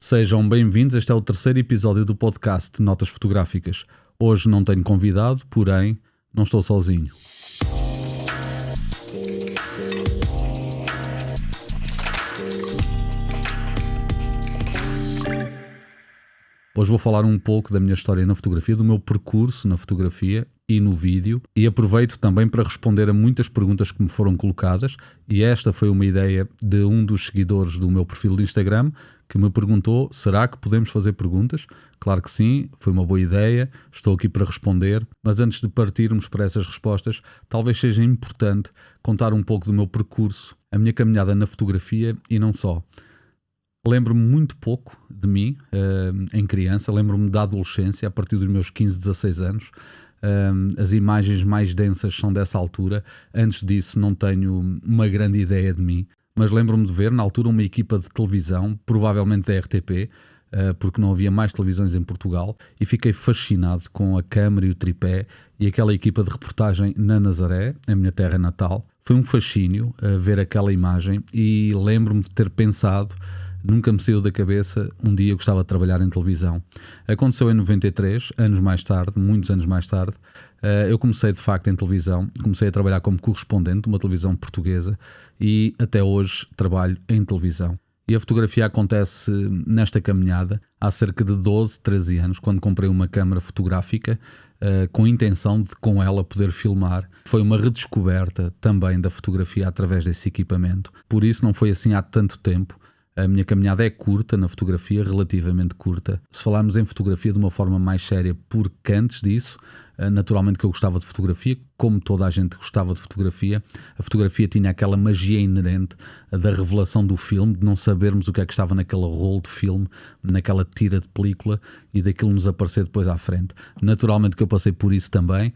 Sejam bem-vindos, este é o terceiro episódio do podcast Notas Fotográficas. Hoje não tenho convidado, porém não estou sozinho. Hoje vou falar um pouco da minha história na fotografia, do meu percurso na fotografia e no vídeo, e aproveito também para responder a muitas perguntas que me foram colocadas, e esta foi uma ideia de um dos seguidores do meu perfil de Instagram, que me perguntou: será que podemos fazer perguntas? Claro que sim, foi uma boa ideia, estou aqui para responder, mas antes de partirmos para essas respostas, talvez seja importante contar um pouco do meu percurso, a minha caminhada na fotografia e não só. Lembro-me muito pouco de mim em criança, lembro-me da adolescência, a partir dos meus 15, 16 anos. As imagens mais densas são dessa altura. Antes disso não tenho uma grande ideia de mim, mas lembro-me de ver na altura uma equipa de televisão, provavelmente da RTP, porque não havia mais televisões em Portugal, e fiquei fascinado com a câmara e o tripé e aquela equipa de reportagem na Nazaré, a minha terra natal. Foi um fascínio ver aquela imagem e lembro-me de ter pensado: nunca me saiu da cabeça, um dia eu gostava de trabalhar em televisão. Aconteceu em 93, anos mais tarde, muitos anos mais tarde. Eu comecei de facto em televisão, comecei a trabalhar como correspondente de uma televisão portuguesa e até hoje trabalho em televisão. E a fotografia acontece nesta caminhada há cerca de 12, 13 anos, quando comprei uma câmara fotográfica com a intenção de com ela poder filmar. Foi uma redescoberta também da fotografia através desse equipamento. Por isso não foi assim há tanto tempo. A minha caminhada é curta na fotografia, relativamente curta. Se falarmos em fotografia de uma forma mais séria, porque antes disso, naturalmente que eu gostava de fotografia, como toda a gente gostava de fotografia. A fotografia tinha aquela magia inerente da revelação do filme, de não sabermos o que é que estava naquele rolo de filme, naquela tira de película, e daquilo nos aparecer depois à frente. Naturalmente que eu passei por isso também.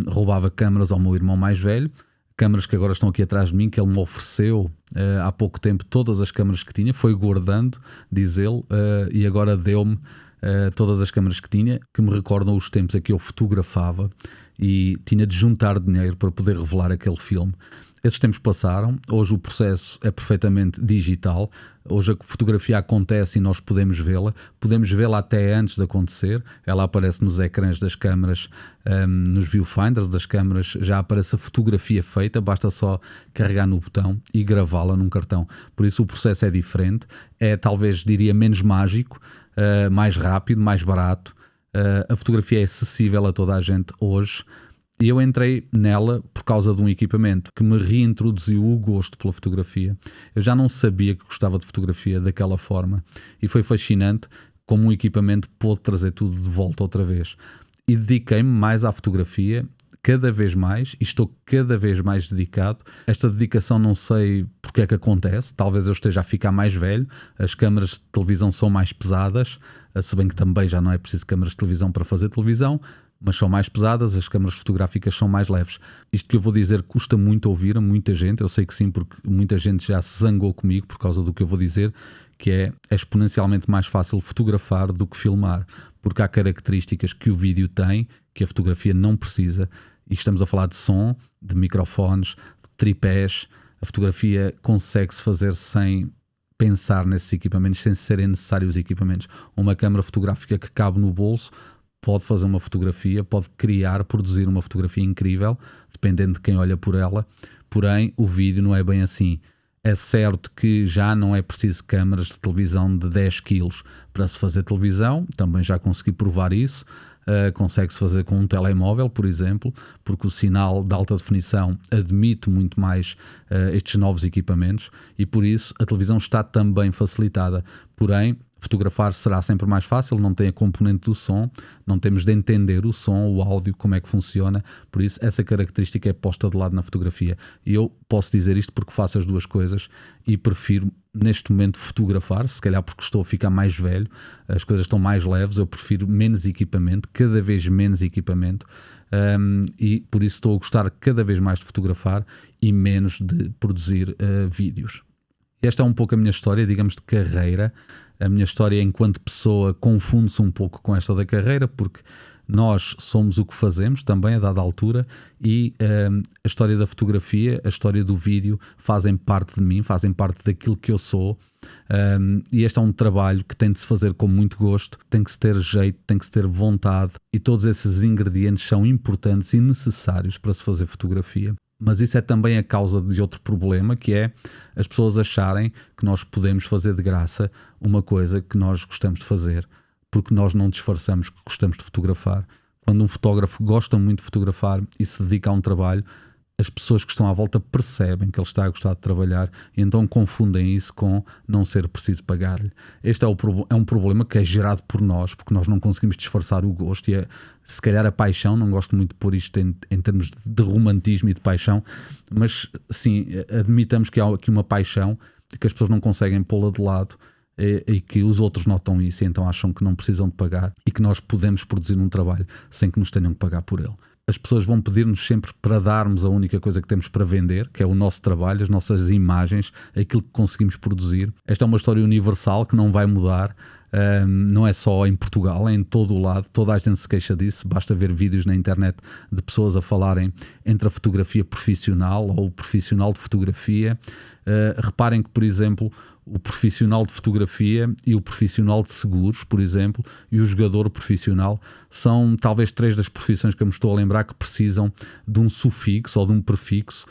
Roubava câmaras ao meu irmão mais velho, câmaras que agora estão aqui atrás de mim, que ele me ofereceu há pouco tempo, todas as câmaras que tinha, foi guardando, diz ele, e agora deu-me todas as câmaras que tinha, que me recordam os tempos em que eu fotografava e tinha de juntar dinheiro para poder revelar aquele filme. Esses tempos passaram, hoje o processo é perfeitamente digital, hoje a fotografia acontece e nós podemos vê-la até antes de acontecer, ela aparece nos ecrãs das câmaras, nos viewfinders das câmaras, já aparece a fotografia feita, basta só carregar no botão e gravá-la num cartão. Por isso o processo é diferente, é talvez diria menos mágico, mais rápido, mais barato. A fotografia é acessível a toda a gente hoje. E eu entrei nela por causa de um equipamento que me reintroduziu o gosto pela fotografia. Eu já não sabia que gostava de fotografia daquela forma. E foi fascinante como um equipamento pôde trazer tudo de volta outra vez. E dediquei-me mais à fotografia, cada vez mais, e estou cada vez mais dedicado. Esta dedicação não sei porque é que acontece, talvez eu esteja a ficar mais velho, as câmaras de televisão são mais pesadas, se bem que também já não é preciso câmaras de televisão para fazer televisão, mas são mais pesadas, as câmaras fotográficas são mais leves. Isto que eu vou dizer custa muito ouvir a muita gente, eu sei que sim, porque muita gente já se zangou comigo por causa do que eu vou dizer, que é exponencialmente mais fácil fotografar do que filmar, porque há características que o vídeo tem, que a fotografia não precisa, e estamos a falar de som, de microfones, de tripés. A fotografia consegue-se fazer sem pensar nesses equipamentos, sem serem necessários os equipamentos. Uma câmara fotográfica que cabe no bolso pode fazer uma fotografia, pode produzir uma fotografia incrível, dependendo de quem olha por ela. Porém, o vídeo não é bem assim. É certo que já não é preciso câmaras de televisão de 10 kg para se fazer televisão, também já consegui provar isso. Consegue-se fazer com um telemóvel, por exemplo, porque o sinal de alta definição admite muito mais estes novos equipamentos e por isso a televisão está também facilitada. Porém, fotografar será sempre mais fácil, não tem a componente do som, não temos de entender o som, o áudio, como é que funciona, por isso essa característica é posta de lado na fotografia. E eu posso dizer isto porque faço as duas coisas e prefiro neste momento fotografar, se calhar porque estou a ficar mais velho, as coisas estão mais leves, eu prefiro menos equipamento, cada vez menos equipamento, e por isso estou a gostar cada vez mais de fotografar e menos de produzir vídeos. Esta é um pouco a minha história, digamos, de carreira. A minha história enquanto pessoa confunde-se um pouco com esta da carreira, porque Nós somos o que fazemos também a dada altura, e a história da fotografia, a história do vídeo fazem parte de mim, fazem parte daquilo que eu sou. E este é um trabalho que tem de se fazer com muito gosto, tem que se ter jeito, tem que se ter vontade, e todos esses ingredientes são importantes e necessários para se fazer fotografia. Mas isso é também a causa de outro problema, que é as pessoas acharem que nós podemos fazer de graça uma coisa que nós gostamos de fazer, porque nós não disfarçamos que gostamos de fotografar. Quando um fotógrafo gosta muito de fotografar e se dedica a um trabalho, as pessoas que estão à volta percebem que ele está a gostar de trabalhar, e então confundem isso com não ser preciso pagar-lhe. Este é um problema que é gerado por nós, porque nós não conseguimos disfarçar o gosto, e se calhar a paixão, não gosto muito de pôr isto em termos de romantismo e de paixão, mas sim, admitamos que há aqui uma paixão que as pessoas não conseguem pô-la de lado, e que os outros notam isso e então acham que não precisam de pagar, e que nós podemos produzir um trabalho sem que nos tenham que pagar por ele. As pessoas vão pedir-nos sempre para darmos a única coisa que temos para vender, que é o nosso trabalho, as nossas imagens, aquilo que conseguimos produzir. Esta é uma história universal que não vai mudar. Não é só em Portugal, é em todo o lado. Toda a gente se queixa disso. Basta ver vídeos na internet de pessoas a falarem entre a fotografia profissional ou o profissional de fotografia. Reparem que, por exemplo, o profissional de fotografia e o profissional de seguros, por exemplo, e o jogador profissional são talvez 3 das profissões que eu me estou a lembrar que precisam de um sufixo ou de um prefixo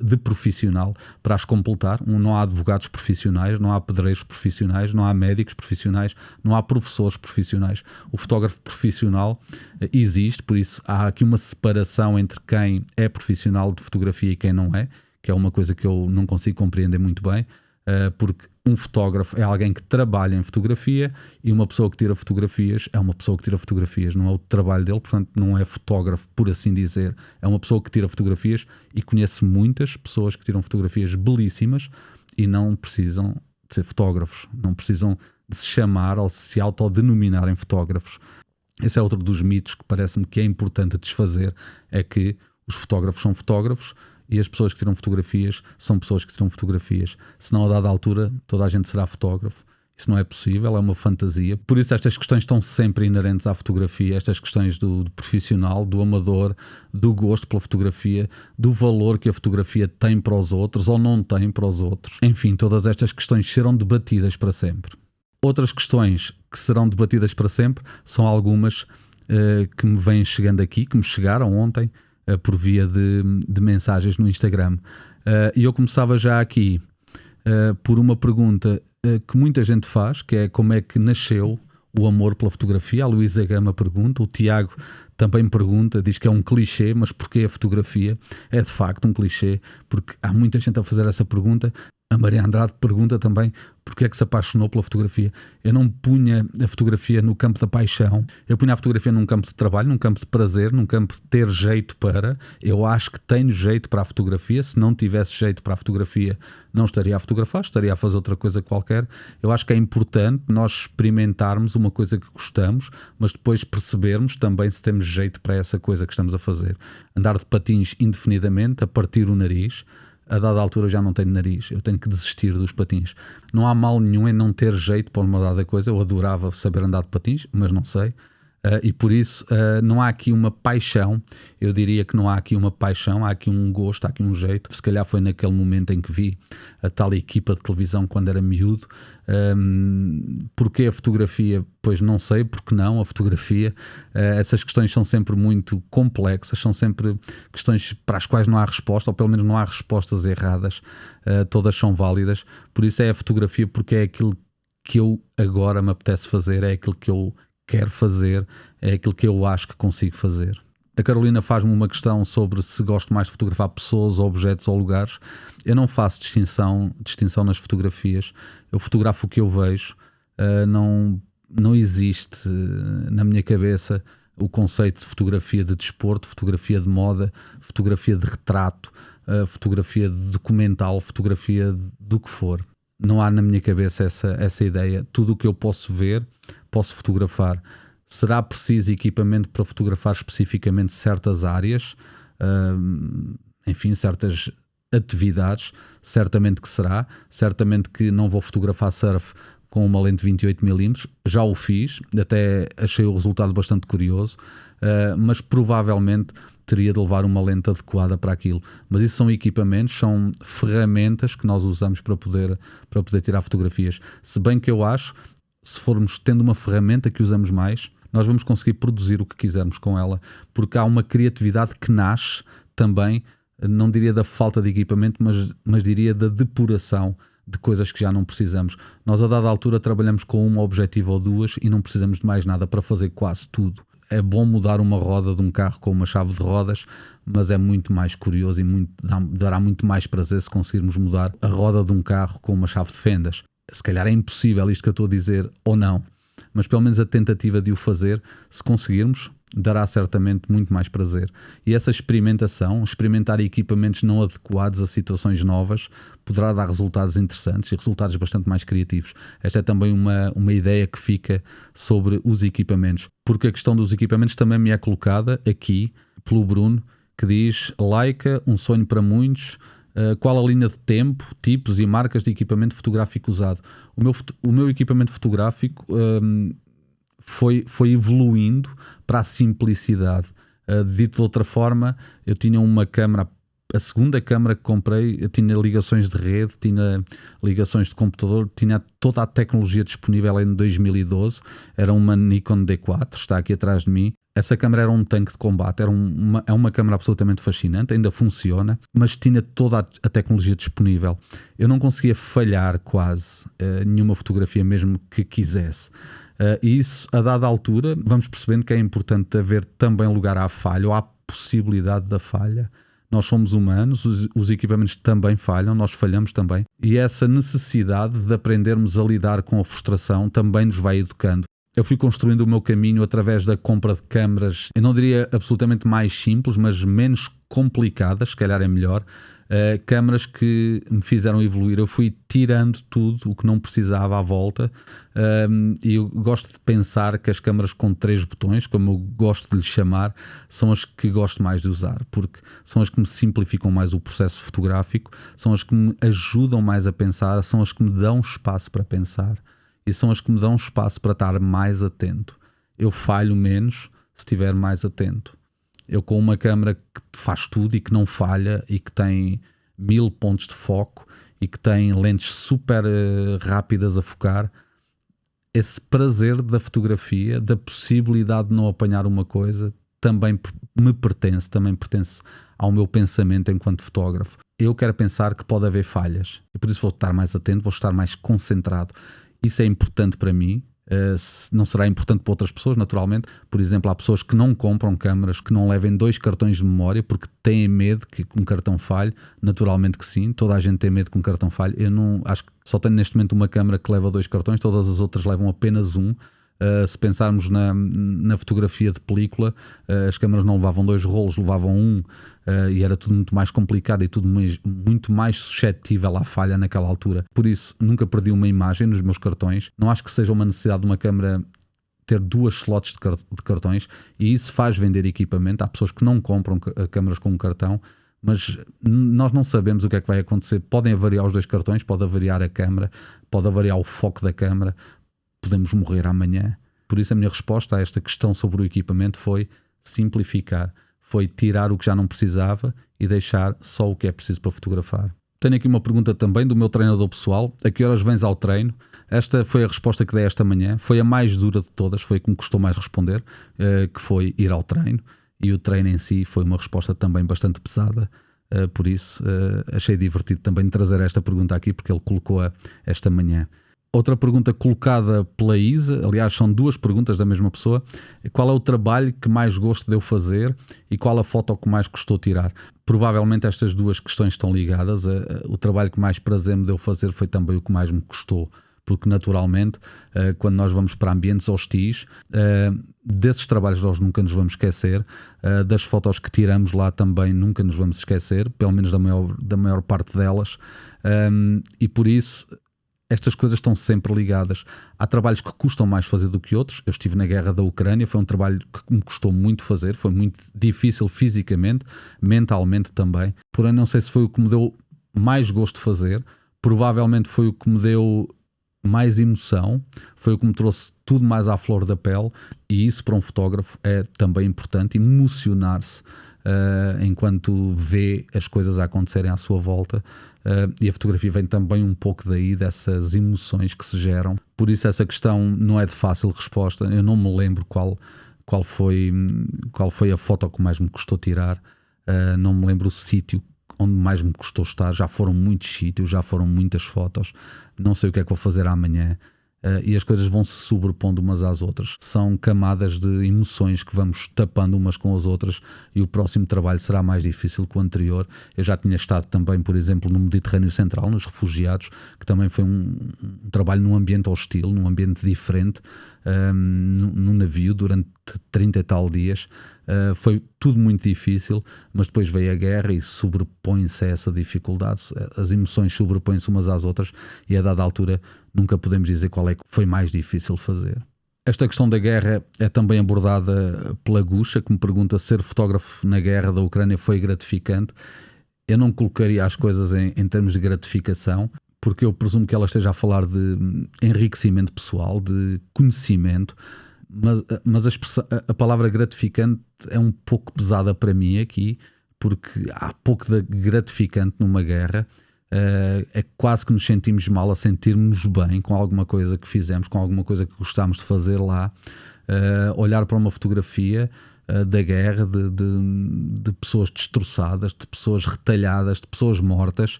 de profissional para as completar. Não há advogados profissionais, não há pedreiros profissionais, não há médicos profissionais, não há professores profissionais. O fotógrafo profissional existe, por isso há aqui uma separação entre quem é profissional de fotografia e quem não é, que é uma coisa que eu não consigo compreender muito bem, porque um fotógrafo é alguém que trabalha em fotografia, e uma pessoa que tira fotografias é uma pessoa que tira fotografias, não é o trabalho dele, portanto não é fotógrafo por assim dizer, é uma pessoa que tira fotografias, e conheço muitas pessoas que tiram fotografias belíssimas e não precisam de ser fotógrafos, não precisam de se chamar ou se autodenominarem fotógrafos. Esse é outro dos mitos que parece-me que é importante desfazer, é que os fotógrafos são fotógrafos e as pessoas que tiram fotografias são pessoas que tiram fotografias. Senão, a dada altura, toda a gente será fotógrafo. Isso não é possível, é uma fantasia. Por isso estas questões estão sempre inerentes à fotografia, estas questões do profissional, do amador, do gosto pela fotografia, do valor que a fotografia tem para os outros ou não tem para os outros. Enfim, todas estas questões serão debatidas para sempre. Outras questões que serão debatidas para sempre são algumas que me vêm chegando aqui, que me chegaram ontem, por via de mensagens no Instagram. E eu começava já aqui por uma pergunta que muita gente faz, que é como é que nasceu o amor pela fotografia. A Luísa Gama pergunta, o Tiago também pergunta, diz que é um clichê, mas porquê a fotografia? É de facto um clichê, porque há muita gente a fazer essa pergunta. A Maria Andrade pergunta também porque é que se apaixonou pela fotografia. Eu não punha a fotografia no campo da paixão, eu punha a fotografia num campo de trabalho, num campo de prazer, num campo de ter jeito para. Eu acho que tenho jeito para a fotografia. Se não tivesse jeito para a fotografia, não estaria a fotografar, estaria a fazer outra coisa qualquer. Eu acho que é importante nós experimentarmos uma coisa que gostamos, mas depois percebermos também se temos jeito para essa coisa que estamos a fazer. Andar de patins indefinidamente, a partir o nariz, a dada altura já não tenho nariz, eu tenho que desistir dos patins. Não há mal nenhum em não ter jeito para uma dada coisa. Eu adorava saber andar de patins, mas não sei. E por isso não há aqui uma paixão. Eu diria que não há aqui uma paixão, há aqui um gosto, há aqui um jeito. Se calhar foi naquele momento em que vi a tal equipa de televisão quando era miúdo. Porquê a fotografia? Pois não sei, porque não a fotografia. Essas questões são sempre muito complexas, são sempre questões para as quais não há resposta, ou pelo menos não há respostas erradas. Todas são válidas. Por isso é a fotografia, porque é aquilo que eu agora me apetece fazer, é aquilo que eu quero fazer, é aquilo que eu acho que consigo fazer. A Carolina faz-me uma questão sobre se gosto mais de fotografar pessoas, objetos ou lugares. Eu não faço distinção nas fotografias. Eu fotografo o que eu vejo. Não existe na minha cabeça o conceito de fotografia de desporto, fotografia de moda, fotografia de retrato, fotografia documental, fotografia do que for. Não há na minha cabeça essa ideia. Tudo o que eu posso ver, posso fotografar. Será preciso equipamento para fotografar especificamente certas áreas, enfim, certas atividades? Certamente que será. Certamente que não vou fotografar surf com uma lente 28mm. Já o fiz, até achei o resultado bastante curioso, mas provavelmente teria de levar uma lente adequada para aquilo. Mas isso são equipamentos, são ferramentas que nós usamos para poder tirar fotografias. Se bem que eu acho, se formos tendo uma ferramenta que usamos mais, nós vamos conseguir produzir o que quisermos com ela, porque há uma criatividade que nasce também, não diria da falta de equipamento, mas diria da depuração de coisas que já não precisamos. Nós a dada altura trabalhamos com um objetivo ou duas e não precisamos de mais nada para fazer quase tudo. É bom mudar uma roda de um carro com uma chave de rodas, mas é muito mais curioso e dará muito mais prazer se conseguirmos mudar a roda de um carro com uma chave de fendas. Se calhar é impossível isto que eu estou a dizer ou não, mas pelo menos a tentativa de o fazer, se conseguirmos, dará certamente muito mais prazer. E essa experimentação, experimentar equipamentos não adequados a situações novas, poderá dar resultados interessantes e resultados bastante mais criativos. Esta é também uma ideia que fica sobre os equipamentos, porque a questão dos equipamentos também me é colocada aqui pelo Bruno, que diz: Leica, um sonho para muitos. Qual a linha de tempo, tipos e marcas de equipamento fotográfico usado? O meu equipamento fotográfico foi evoluindo para a simplicidade. Dito de outra forma, eu tinha uma câmera, a segunda câmera que comprei, eu tinha ligações de rede, tinha ligações de computador, tinha toda a tecnologia disponível em 2012. Era uma Nikon D4, está aqui atrás de mim. Essa câmera era um tanque de combate, é uma câmera absolutamente fascinante, ainda funciona, mas tinha toda a tecnologia disponível. Eu não conseguia falhar quase nenhuma fotografia mesmo que quisesse. E isso, a dada altura, vamos percebendo que é importante haver também lugar à falha, ou à possibilidade da falha. Nós somos humanos, os equipamentos também falham, nós falhamos também. E essa necessidade de aprendermos a lidar com a frustração também nos vai educando. Eu fui construindo o meu caminho através da compra de câmaras, eu não diria absolutamente mais simples, mas menos complicadas, se calhar é melhor. Câmaras que me fizeram evoluir. Eu fui tirando tudo o que não precisava à volta, e eu gosto de pensar que as câmaras com 3 botões, como eu gosto de lhes chamar, são as que gosto mais de usar, porque são as que me simplificam mais o processo fotográfico, são as que me ajudam mais a pensar, são as que me dão espaço para pensar e são as que me dão espaço para estar mais atento. Eu falho menos se estiver mais atento. Eu, com uma câmera que faz tudo e que não falha e que tem 1000 pontos de foco e que tem lentes super rápidas a focar, esse prazer da fotografia, da possibilidade de não apanhar uma coisa, também me pertence, também pertence ao meu pensamento enquanto fotógrafo. Eu quero pensar que pode haver falhas e por isso vou estar mais atento, vou estar mais concentrado. Isso é importante para mim. Não será importante para outras pessoas, naturalmente. Por exemplo, há pessoas que não compram câmaras, que não levem 2 cartões de memória porque têm medo que um cartão falhe. Naturalmente que sim, toda a gente tem medo que um cartão falhe. Eu não acho que só tenho neste momento uma câmara que leva 2 cartões, todas as outras levam apenas um. Se pensarmos na fotografia de película, as câmaras não levavam 2 rolos, levavam um, e era tudo muito mais complicado e tudo muito mais suscetível à falha naquela altura. Por isso, nunca perdi uma imagem nos meus cartões. Não acho que seja uma necessidade de uma câmara ter 2 slots de cartões, e isso faz vender equipamento. Há pessoas que não compram câmaras com um cartão, mas nós não sabemos o que é que vai acontecer. Podem avariar os 2 cartões, pode avariar a câmara, pode avariar o foco da câmara, podemos morrer amanhã. Por isso a minha resposta a esta questão sobre o equipamento foi simplificar, foi tirar o que já não precisava e deixar só o que é preciso para fotografar. Tenho aqui uma pergunta também do meu treinador pessoal: a que horas vens ao treino? Esta foi a resposta que dei esta manhã, foi a mais dura de todas, foi a que me custou mais responder, que foi ir ao treino, e o treino em si foi uma resposta também bastante pesada. Por isso achei divertido também trazer esta pergunta aqui, porque ele colocou-a esta manhã. Outra pergunta colocada pela Isa, aliás são 2 perguntas da mesma pessoa: qual é o trabalho que mais gosto de eu fazer e qual a foto que mais custou tirar? Provavelmente estas 2 questões estão ligadas. O trabalho que mais prazer me deu fazer foi também o que mais me custou, porque naturalmente quando nós vamos para ambientes hostis, desses trabalhos nós nunca nos vamos esquecer, das fotos que tiramos lá também nunca nos vamos esquecer, pelo menos da maior parte delas, e por isso estas coisas estão sempre ligadas. Há trabalhos que custam mais fazer do que outros. Eu estive na guerra da Ucrânia, foi um trabalho que me custou muito fazer, foi muito difícil fisicamente, mentalmente também. Porém, não sei se foi o que me deu mais gosto de fazer. Provavelmente foi o que me deu mais emoção, foi o que me trouxe tudo mais à flor da pele, e isso para um fotógrafo é também importante, emocionar-se enquanto vê as coisas a acontecerem à sua volta, e a fotografia vem também um pouco daí, dessas emoções que se geram. Por isso essa questão não é de fácil resposta. Eu não me lembro qual foi a foto que mais me custou tirar, não me lembro o sítio onde mais me custou estar. Já foram muitos sítios, já foram muitas fotos, não sei o que é que vou fazer amanhã. E as coisas vão se sobrepondo umas às outras. São camadas de emoções que vamos tapando umas com as outras, e o próximo trabalho será mais difícil que o anterior. Eu já tinha estado também, por exemplo, no Mediterrâneo Central, nos refugiados, que também foi um trabalho num ambiente hostil, num ambiente diferente, num navio durante 30 e tal dias. Foi tudo muito difícil, mas depois veio a guerra e sobrepõe-se a essa dificuldade. As emoções sobrepõem-se umas às outras, e a dada altura nunca podemos dizer qual é que foi mais difícil fazer. Esta questão da guerra é também abordada pela Gusha, que me pergunta se ser fotógrafo na guerra da Ucrânia foi gratificante. Eu não colocaria as coisas em termos de gratificação, porque eu presumo que ela esteja a falar de enriquecimento pessoal, de conhecimento, mas a palavra gratificante é um pouco pesada para mim aqui, porque há pouco de gratificante numa guerra. É quase que nos sentimos mal a sentirmos bem com alguma coisa que fizemos, com alguma coisa que gostámos de fazer lá. Olhar para uma fotografia da guerra, de pessoas destroçadas, de pessoas retalhadas, de pessoas mortas,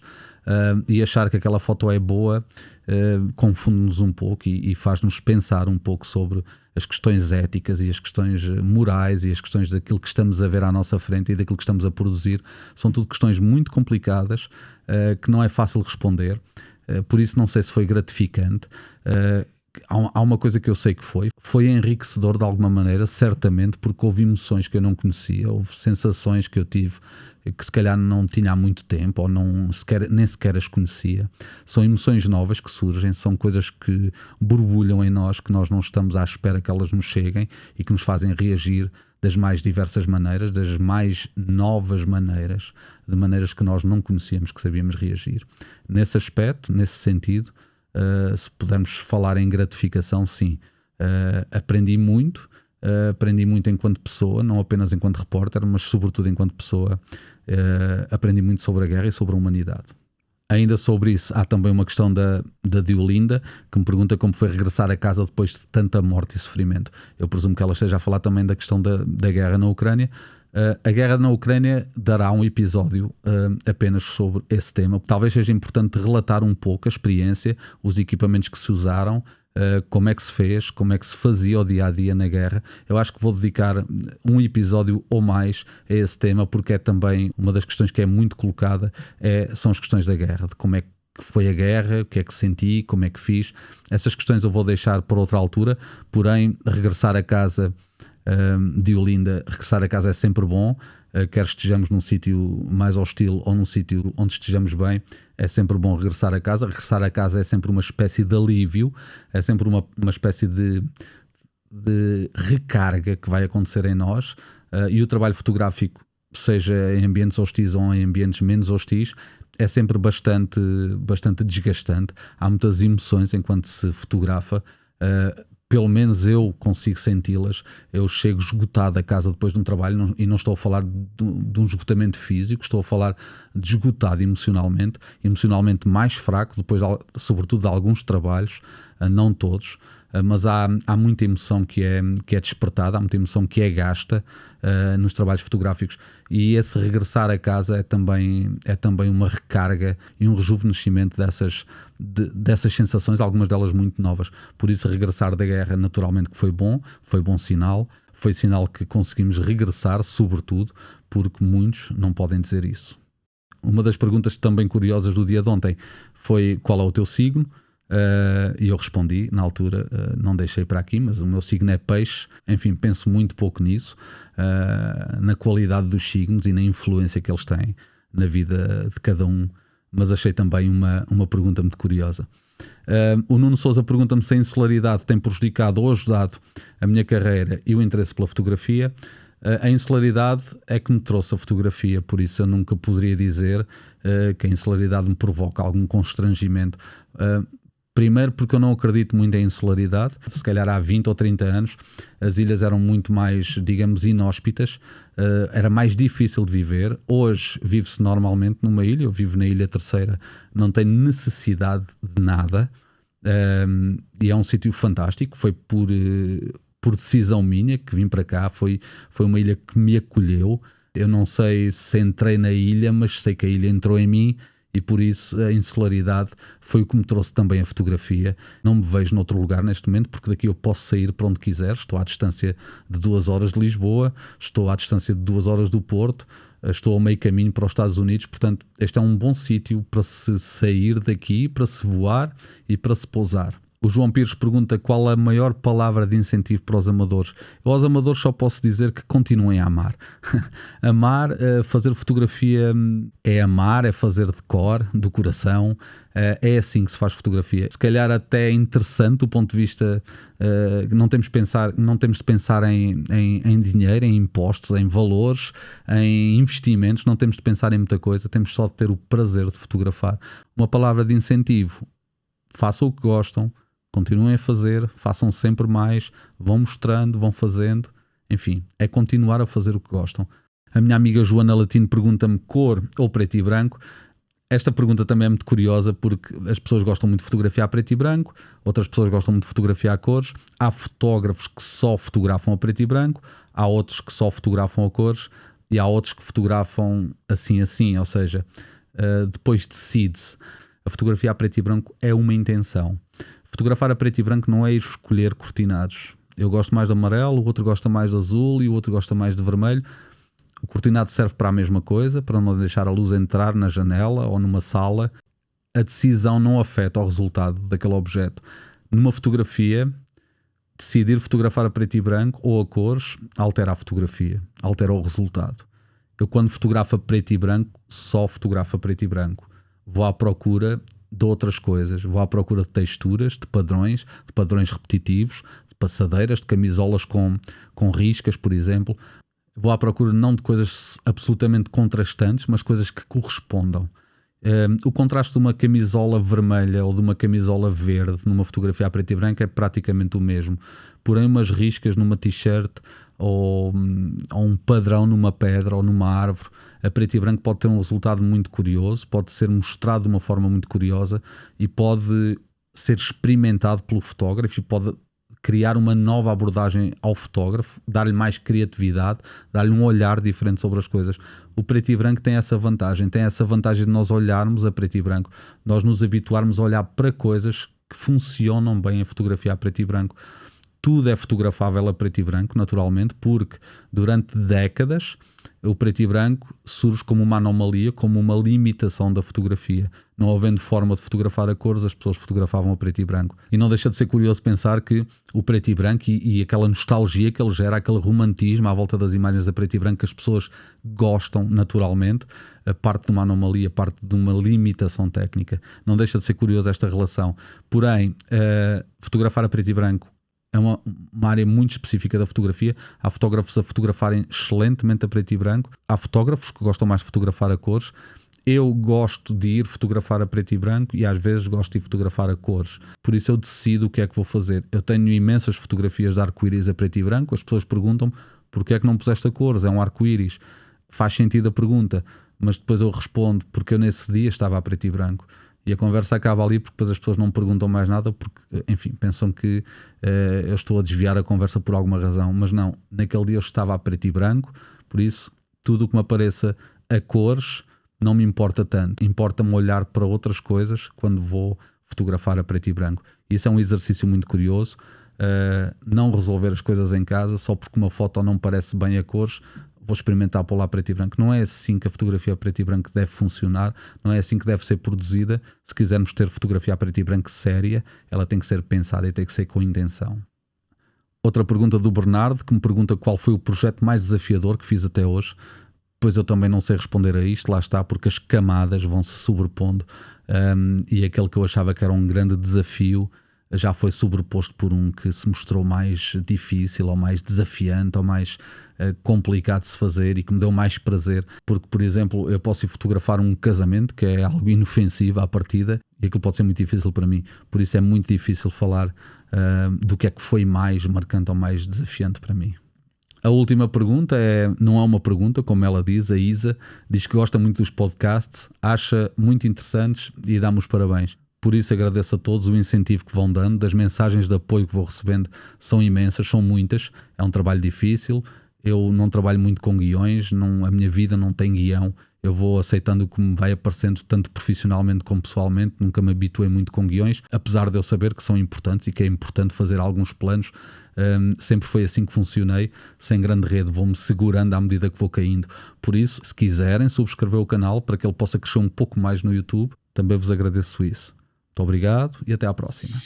e achar que aquela foto é boa, confunde-nos um pouco e faz-nos pensar um pouco sobre as questões éticas e as questões morais e as questões daquilo que estamos a ver à nossa frente e daquilo que estamos a produzir. São tudo questões muito complicadas, que não é fácil responder. Por isso não sei se foi gratificante. Há uma coisa que eu sei que foi enriquecedor de alguma maneira, certamente, porque houve emoções que eu não conhecia, houve sensações que eu tive que se calhar não tinha há muito tempo, ou nem sequer as conhecia. São emoções novas que surgem, são coisas que borbulham em nós, que nós não estamos à espera que elas nos cheguem, e que nos fazem reagir das mais diversas maneiras, das mais novas maneiras, de maneiras que nós não conhecíamos, que sabíamos reagir. Nesse aspecto, nesse sentido, se pudermos falar em gratificação, sim. Aprendi muito enquanto pessoa, não apenas enquanto repórter, mas sobretudo enquanto pessoa. Aprendi muito sobre a guerra e sobre a humanidade. Ainda sobre isso, há também uma questão da Diolinda, que me pergunta como foi regressar a casa depois de tanta morte e sofrimento. Eu presumo que ela esteja a falar também da questão da guerra na Ucrânia. A guerra na Ucrânia dará um episódio apenas sobre esse tema. Talvez seja importante relatar um pouco a experiência, os equipamentos que se usaram, como é que se fez, como é que se fazia o dia-a-dia na guerra. Eu acho que vou dedicar um episódio ou mais a esse tema, porque é também uma das questões que é muito colocada, são as questões da guerra, de como é que foi a guerra, o que é que senti, como é que fiz. Essas questões eu vou deixar para outra altura, porém regressar a casa de Olinda, regressar a casa é sempre bom, quer estejamos num sítio mais hostil ou num sítio onde estejamos bem, é sempre bom regressar a casa. Regressar a casa é sempre uma espécie de alívio, é sempre uma espécie de recarga que vai acontecer em nós, e o trabalho fotográfico, seja em ambientes hostis ou em ambientes menos hostis, é sempre bastante desgastante. Há muitas emoções enquanto se fotografa. Pelo menos eu consigo senti-las. Eu chego esgotado a casa depois de um trabalho, e não estou a falar de um esgotamento físico, estou a falar de esgotado emocionalmente mais fraco, depois sobretudo de alguns trabalhos, não todos, mas há muita emoção que é despertada, há muita emoção que é gasta nos trabalhos fotográficos, e esse regressar a casa é também uma recarga e um rejuvenescimento dessas sensações, algumas delas muito novas. Por isso, regressar da guerra, naturalmente que foi bom sinal. Foi sinal que conseguimos regressar, sobretudo porque muitos não podem dizer isso. Uma das perguntas também curiosas do dia de ontem foi: qual é o teu signo? E eu respondi na altura, não deixei para aqui, mas o meu signo é peixe. Enfim, penso muito pouco nisso, na qualidade dos signos e na influência que eles têm na vida de cada um, mas achei também uma pergunta muito curiosa. O Nuno Sousa pergunta-me se a insularidade tem prejudicado ou ajudado a minha carreira e o interesse pela fotografia. A insularidade é que me trouxe a fotografia, por isso eu nunca poderia dizer que a insularidade me provoca algum constrangimento. Primeiro porque eu não acredito muito em insularidade. Se calhar há 20 ou 30 anos as ilhas eram muito mais, digamos, inóspitas, era mais difícil de viver. Hoje vive-se normalmente numa ilha, eu vivo na Ilha Terceira, não tenho necessidade de nada, e é um sítio fantástico. Foi por decisão minha que vim para cá, foi uma ilha que me acolheu. Eu não sei se entrei na ilha, mas sei que a ilha entrou em mim. E por isso a insularidade foi o que me trouxe também a fotografia. Não me vejo noutro lugar neste momento, porque daqui eu posso sair para onde quiser. Estou à distância de 2 horas de Lisboa, estou à distância de 2 horas do Porto, estou a meio caminho para os Estados Unidos. Portanto, este é um bom sítio para se sair daqui, para se voar e para se pousar. O João Pires pergunta qual a maior palavra de incentivo para os amadores. Eu aos amadores só posso dizer que continuem a amar. Amar, fazer fotografia é amar, é fazer de cor, do coração. É assim que se faz fotografia. Se calhar até é interessante do ponto de vista, não temos de pensar em dinheiro, em impostos, em valores, em investimentos. Não temos de pensar em muita coisa, temos só de ter o prazer de fotografar. Uma palavra de incentivo: façam o que gostam, continuem a fazer, façam sempre mais, vão mostrando, vão fazendo, enfim, é continuar a fazer o que gostam. A minha amiga Joana Latino pergunta-me cor ou preto e branco. Esta pergunta também é muito curiosa, porque as pessoas gostam muito de fotografar a preto e branco, outras pessoas gostam muito de fotografar a cores. Há fotógrafos que só fotografam a preto e branco, há outros que só fotografam a cores e há outros que fotografam assim, ou seja, depois decide-se. A fotografia a preto e branco é uma intenção. Fotografar a preto e branco não é ir escolher cortinados. Eu gosto mais de amarelo, o outro gosta mais de azul e o outro gosta mais de vermelho. O cortinado serve para a mesma coisa, para não deixar a luz entrar na janela ou numa sala. A decisão não afeta o resultado daquele objeto. Numa fotografia, decidir fotografar a preto e branco ou a cores altera a fotografia, altera o resultado. Eu, quando fotografo a preto e branco, só fotografo a preto e branco. Vou à procura de outras coisas, vou à procura de texturas, de padrões repetitivos, de passadeiras, de camisolas com riscas, por exemplo. Vou à procura não de coisas absolutamente contrastantes, mas coisas que correspondam. O contraste de uma camisola vermelha ou de uma camisola verde numa fotografia a preto e branco é praticamente o mesmo. Porém, umas riscas numa t-shirt ou um padrão numa pedra ou numa árvore a preto e branco pode ter um resultado muito curioso, pode ser mostrado de uma forma muito curiosa e pode ser experimentado pelo fotógrafo e pode criar uma nova abordagem ao fotógrafo, dar-lhe mais criatividade, dar-lhe um olhar diferente sobre as coisas. O preto e branco tem essa vantagem de nós olharmos a preto e branco, nós nos habituarmos a olhar para coisas que funcionam bem em fotografia a preto e branco. Tudo é fotografável a preto e branco, naturalmente, porque durante décadas o preto e branco surge como uma anomalia, como uma limitação da fotografia. Não havendo forma de fotografar a cores, as pessoas fotografavam a preto e branco. E não deixa de ser curioso pensar que o preto e branco e aquela nostalgia que ele gera, aquele romantismo à volta das imagens a preto e branco que as pessoas gostam naturalmente, a parte de uma anomalia, parte de uma limitação técnica. Não deixa de ser curioso esta relação. Porém, fotografar a preto e branco é uma área muito específica da fotografia. Há fotógrafos a fotografarem excelentemente a preto e branco. Há fotógrafos que gostam mais de fotografar a cores. Eu gosto de ir fotografar a preto e branco e às vezes gosto de ir fotografar a cores. Por isso eu decido o que é que vou fazer. Eu tenho imensas fotografias de arco-íris a preto e branco. As pessoas perguntam-me porque é que não puseste a cores, é um arco-íris. Faz sentido a pergunta, mas depois eu respondo porque eu nesse dia estava a preto e branco. E a conversa acaba ali porque depois as pessoas não me perguntam mais nada porque, enfim, pensam que eu estou a desviar a conversa por alguma razão. Mas não, naquele dia eu estava a preto e branco, por isso tudo o que me apareça a cores não me importa tanto. Importa-me olhar para outras coisas quando vou fotografar a preto e branco. E isso é um exercício muito curioso. Não resolver as coisas em casa só porque uma foto não parece bem a cores. Vou experimentar pôr lá preto e branco. Não é assim que a fotografia a preto e branco deve funcionar, não é assim que deve ser produzida. Se quisermos ter fotografia a preto e branco séria, ela tem que ser pensada e tem que ser com intenção. Outra pergunta do Bernardo, que me pergunta qual foi o projeto mais desafiador que fiz até hoje. Pois eu também não sei responder a isto, lá está, porque as camadas vão se sobrepondo, e aquele que eu achava que era um grande desafio já foi sobreposto por um que se mostrou mais difícil ou mais desafiante ou mais complicado de se fazer e que me deu mais prazer, porque, por exemplo, eu posso ir fotografar um casamento que é algo inofensivo à partida e aquilo pode ser muito difícil para mim, por isso é muito difícil falar do que é que foi mais marcante ou mais desafiante para mim. A última pergunta não é uma pergunta, como ela diz, a Isa diz que gosta muito dos podcasts, acha muito interessantes e dá-me os parabéns. Por isso agradeço a todos o incentivo que vão dando, das mensagens de apoio que vou recebendo são imensas, são muitas, é um trabalho difícil, eu não trabalho muito com guiões, a minha vida não tem guião, eu vou aceitando o que me vai aparecendo tanto profissionalmente como pessoalmente, nunca me habituei muito com guiões, apesar de eu saber que são importantes e que é importante fazer alguns planos, sempre foi assim que funcionei, sem grande rede, vou-me segurando à medida que vou caindo. Por isso, se quiserem subscrever o canal para que ele possa crescer um pouco mais no YouTube, também vos agradeço isso. Muito obrigado e até à próxima.